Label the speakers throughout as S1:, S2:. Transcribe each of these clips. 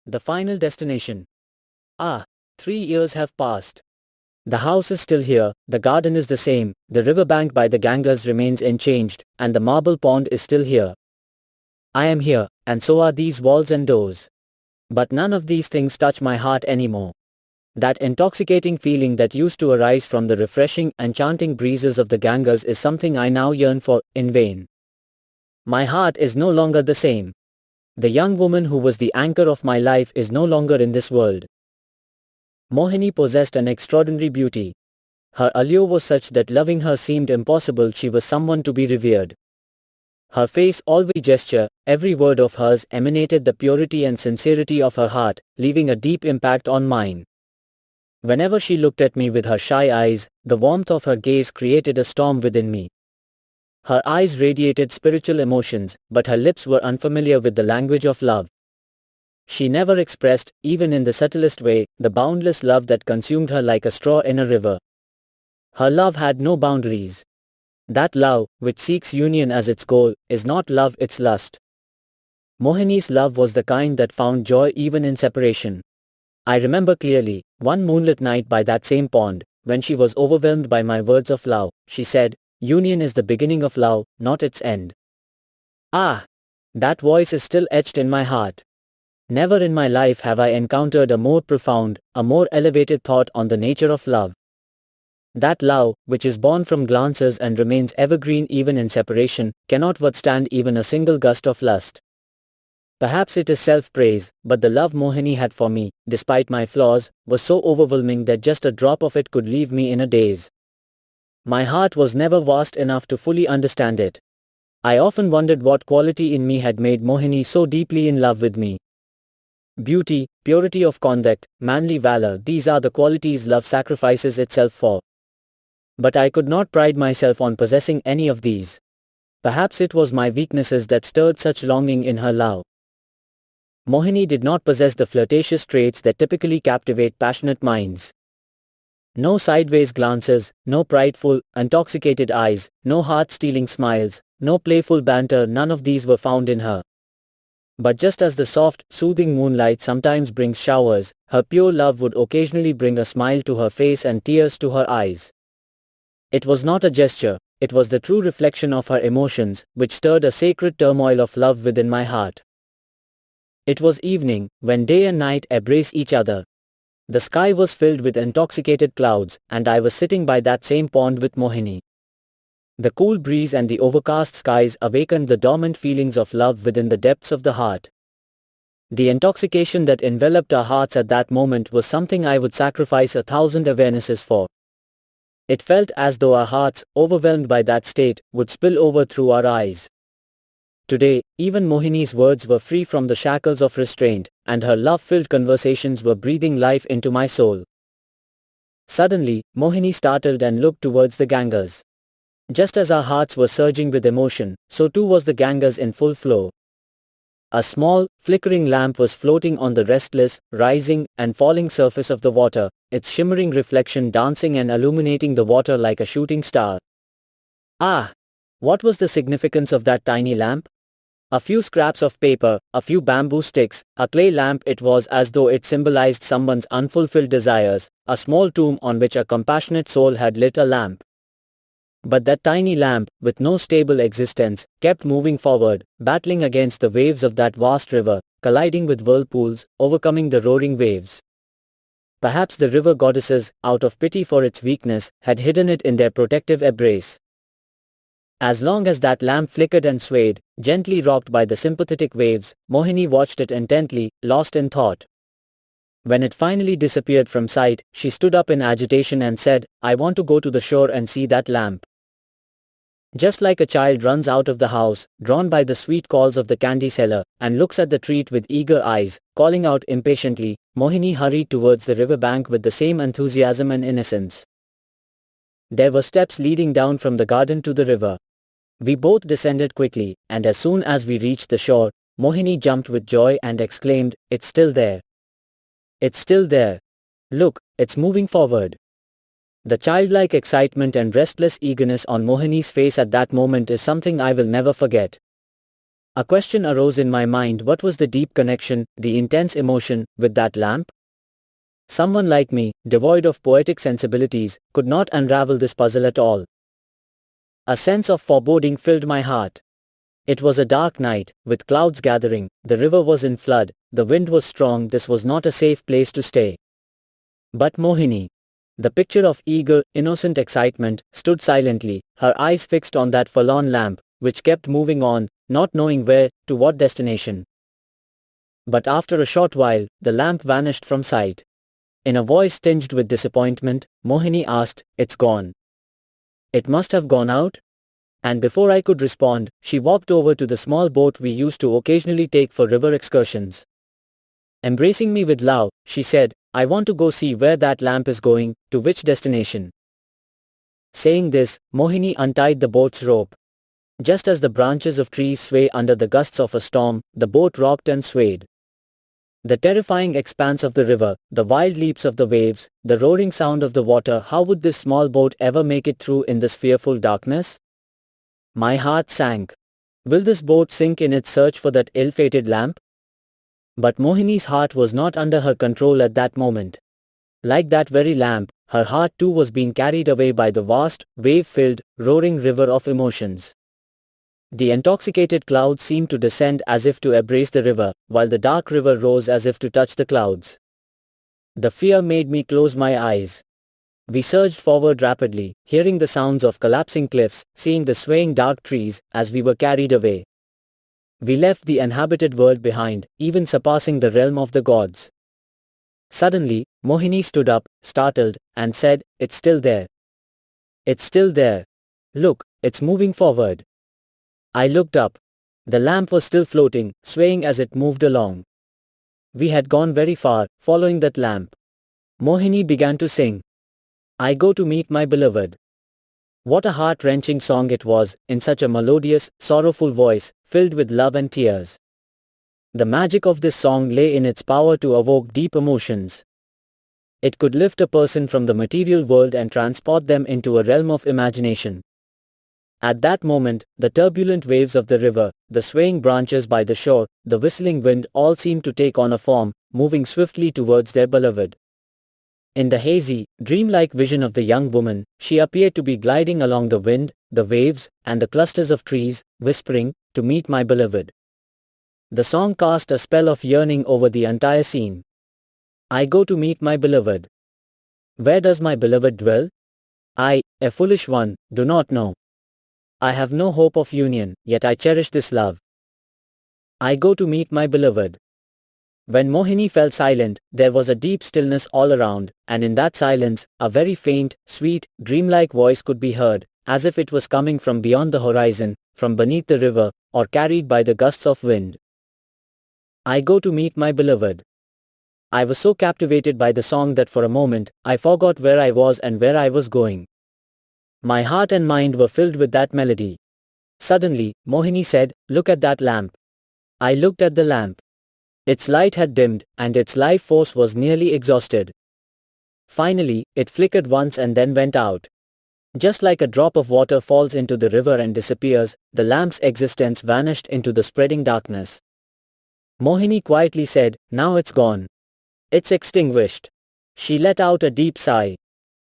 S1: The final destination. Ah, 3 years have passed. The house is still here, the garden is the same, the riverbank by the Ganges remains unchanged, and the marble pond is still here. I am here, and so are these walls and doors. But none of these things touch my heart anymore. That intoxicating feeling that used to arise from the refreshing, enchanting breezes of the Ganges is something I now yearn for, in vain. My heart is no longer the same. The young woman who was the anchor of my life is no longer in this world. Mohini possessed an extraordinary beauty. Her allure was such that loving her seemed impossible. She was someone to be revered. Her face, every gesture, every word of hers emanated the purity and sincerity of her heart, leaving a deep impact on mine. Whenever she looked at me with her shy eyes, the warmth of her gaze created a storm within me. Her eyes radiated spiritual emotions, but her lips were unfamiliar with the language of love. She never expressed, even in the subtlest way, the boundless love that consumed her like a straw in a river. Her love had no boundaries. That love, which seeks union as its goal, is not love, it's lust. Mohini's love was the kind that found joy even in separation. I remember clearly, one moonlit night by that same pond, when she was overwhelmed by my words of love, she said, "Union is the beginning of love, not its end." Ah! That voice is still etched in my heart. Never in my life have I encountered a more profound, a more elevated thought on the nature of love. That love, which is born from glances and remains evergreen even in separation, cannot withstand even a single gust of lust. Perhaps it is self-praise, but the love Mohini had for me, despite my flaws, was so overwhelming that just a drop of it could leave me in a daze. My heart was never vast enough to fully understand it. I often wondered what quality in me had made Mohini so deeply in love with me. Beauty, purity of conduct, manly valor, these are the qualities love sacrifices itself for. But I could not pride myself on possessing any of these. Perhaps it was my weaknesses that stirred such longing in her love. Mohini did not possess the flirtatious traits that typically captivate passionate minds. No sideways glances, no prideful, intoxicated eyes, no heart-stealing smiles, no playful banter, none of these were found in her. But just as the soft, soothing moonlight sometimes brings showers, her pure love would occasionally bring a smile to her face and tears to her eyes. It was not a gesture, it was the true reflection of her emotions, which stirred a sacred turmoil of love within my heart. It was evening, when day and night embrace each other. The sky was filled with intoxicated clouds, and I was sitting by that same pond with Mohini. The cool breeze and the overcast skies awakened the dormant feelings of love within the depths of the heart. The intoxication that enveloped our hearts at that moment was something I would sacrifice 1,000 awarenesses for. It felt as though our hearts, overwhelmed by that state, would spill over through our eyes. Today, even Mohini's words were free from the shackles of restraint, and her love-filled conversations were breathing life into my soul. Suddenly, Mohini startled and looked towards the Ganges. Just as our hearts were surging with emotion, so too was the Ganges in full flow. A small, flickering lamp was floating on the restless, rising and falling surface of the water, its shimmering reflection dancing and illuminating the water like a shooting star. Ah! What was the significance of that tiny lamp? A few scraps of paper, a few bamboo sticks, a clay lamp. It was as though it symbolized someone's unfulfilled desires, a small tomb on which a compassionate soul had lit a lamp. But that tiny lamp, with no stable existence, kept moving forward, battling against the waves of that vast river, colliding with whirlpools, overcoming the roaring waves. Perhaps the river goddesses, out of pity for its weakness, had hidden it in their protective embrace. As long as that lamp flickered and swayed, gently rocked by the sympathetic waves, Mohini watched it intently, lost in thought. When it finally disappeared from sight, she stood up in agitation and said, "I want to go to the shore and see that lamp." Just like a child runs out of the house, drawn by the sweet calls of the candy seller, and looks at the treat with eager eyes, calling out impatiently, Mohini hurried towards the river bank with the same enthusiasm and innocence. There were steps leading down from the garden to the river. We both descended quickly, and as soon as we reached the shore, Mohini jumped with joy and exclaimed, "It's still there. It's still there. Look, it's moving forward." The childlike excitement and restless eagerness on Mohini's face at that moment is something I will never forget. A question arose in my mind: what was the deep connection, the intense emotion, with that lamp? Someone like me, devoid of poetic sensibilities, could not unravel this puzzle at all. A sense of foreboding filled my heart. It was a dark night, with clouds gathering, the river was in flood, the wind was strong. This was not a safe place to stay. But Mohini, the picture of eager, innocent excitement, stood silently, her eyes fixed on that forlorn lamp, which kept moving on, not knowing where, to what destination. But after a short while, the lamp vanished from sight. In a voice tinged with disappointment, Mohini asked, "It's gone. It must have gone out?" And before I could respond, she walked over to the small boat we used to occasionally take for river excursions. Embracing me with love, she said, "I want to go see where that lamp is going, to which destination." Saying this, Mohini untied the boat's rope. Just as the branches of trees sway under the gusts of a storm, the boat rocked and swayed. The terrifying expanse of the river, the wild leaps of the waves, the roaring sound of the water, how would this small boat ever make it through in this fearful darkness? My heart sank. Will this boat sink in its search for that ill-fated lamp? But Mohini's heart was not under her control at that moment. Like that very lamp, her heart too was being carried away by the vast, wave-filled, roaring river of emotions. The intoxicated clouds seemed to descend as if to embrace the river, while the dark river rose as if to touch the clouds. The fear made me close my eyes. We surged forward rapidly, hearing the sounds of collapsing cliffs, seeing the swaying dark trees, as we were carried away. We left the inhabited world behind, even surpassing the realm of the gods. Suddenly, Mohini stood up, startled, and said, "It's still there. It's still there. Look, it's moving forward." I looked up. The lamp was still floating, swaying as it moved along. We had gone very far, following that lamp. Mohini began to sing, "I go to meet my beloved." What a heart-wrenching song it was, in such a melodious, sorrowful voice, filled with love and tears. The magic of this song lay in its power to evoke deep emotions. It could lift a person from the material world and transport them into a realm of imagination. At that moment, the turbulent waves of the river, the swaying branches by the shore, the whistling wind, all seemed to take on a form, moving swiftly towards their beloved. In the hazy, dreamlike vision of the young woman, she appeared to be gliding along the wind, the waves, and the clusters of trees, whispering, "To meet my beloved." The song cast a spell of yearning over the entire scene. I go to meet my beloved. Where does my beloved dwell? I, a foolish one, do not know. I have no hope of union, yet I cherish this love. I go to meet my beloved. When Mohini fell silent, there was a deep stillness all around, and in that silence, a very faint, sweet, dreamlike voice could be heard, as if it was coming from beyond the horizon, from beneath the river, or carried by the gusts of wind. I go to meet my beloved. I was so captivated by the song that for a moment, I forgot where I was and where I was going. My heart and mind were filled with that melody. Suddenly, Mohini said, "Look at that lamp." I looked at the lamp. Its light had dimmed, and its life force was nearly exhausted. Finally, it flickered once and then went out. Just like a drop of water falls into the river and disappears, the lamp's existence vanished into the spreading darkness. Mohini quietly said, "Now it's gone. It's extinguished." She let out a deep sigh.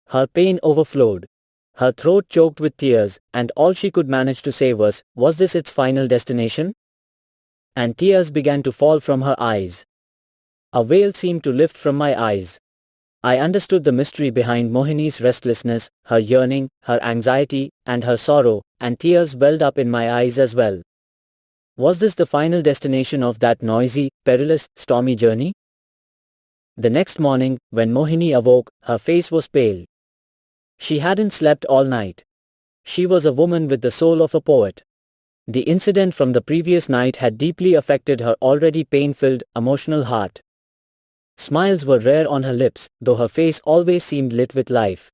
S1: Her pain overflowed. Her throat choked with tears, and all she could manage to say was this its final destination? And tears began to fall from her eyes. A veil seemed to lift from my eyes. I understood the mystery behind Mohini's restlessness, her yearning, her anxiety, and her sorrow, and tears welled up in my eyes as well. Was this the final destination of that noisy, perilous, stormy journey? The next morning, when Mohini awoke, her face was pale. She hadn't slept all night. She was a woman with the soul of a poet. The incident from the previous night had deeply affected her already pain-filled, emotional heart. Smiles were rare on her lips, though her face always seemed lit with life.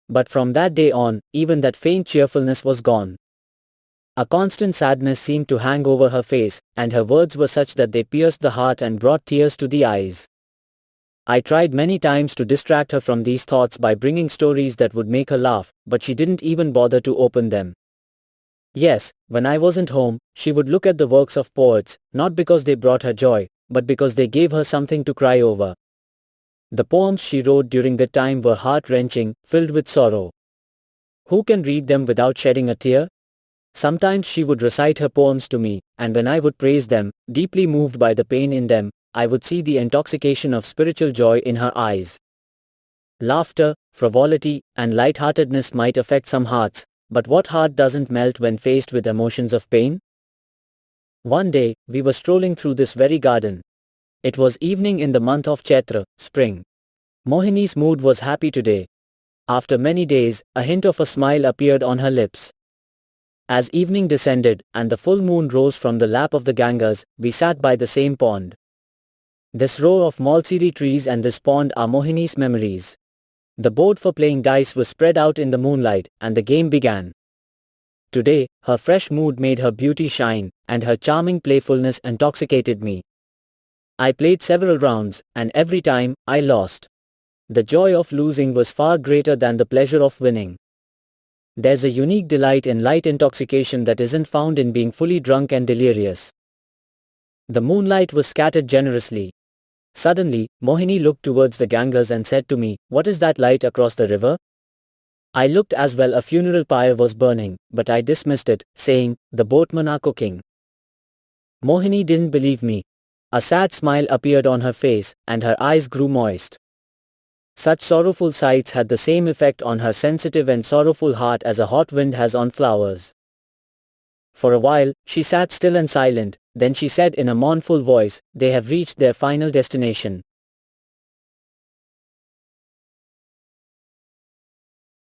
S1: But from that day on, even that faint cheerfulness was gone. A constant sadness seemed to hang over her face, and her words were such that they pierced the heart and brought tears to the eyes. I tried many times to distract her from these thoughts by bringing stories that would make her laugh, but she didn't even bother to open them. Yes, when I wasn't home, she would look at the works of poets, not because they brought her joy, but because they gave her something to cry over. The poems she wrote during that time were heart-wrenching, filled with sorrow. Who can read them without shedding a tear? Sometimes she would recite her poems to me, and when I would praise them, deeply moved by the pain in them, I would see the intoxication of spiritual joy in her eyes. Laughter, frivolity, and lightheartedness might affect some hearts, but what heart doesn't melt when faced with emotions of pain? One day, we were strolling through this very garden. It was evening in the month of Chaitra, spring. Mohini's mood was happy today. After many days, a hint of a smile appeared on her lips. As evening descended, and the full moon rose from the lap of the Gangas, we sat by the same pond. This row of mulberry trees and this pond are Mohini's memories. The board for playing dice was spread out in the moonlight, and the game began. Today, her fresh mood made her beauty shine, and her charming playfulness intoxicated me. I played several rounds, and every time, I lost. The joy of losing was far greater than the pleasure of winning. There's a unique delight in light intoxication that isn't found in being fully drunk and delirious. The moonlight was scattered generously. Suddenly, Mohini looked towards the Gangas and said to me, "What is that light across the river?" I looked as well. A funeral pyre was burning, but I dismissed it, saying, "The boatmen are cooking." Mohini didn't believe me. A sad smile appeared on her face, and her eyes grew moist. Such sorrowful sights had the same effect on her sensitive and sorrowful heart as a hot wind has on flowers. For a while, she sat still and silent, then she said in a mournful voice, "They have reached their final destination."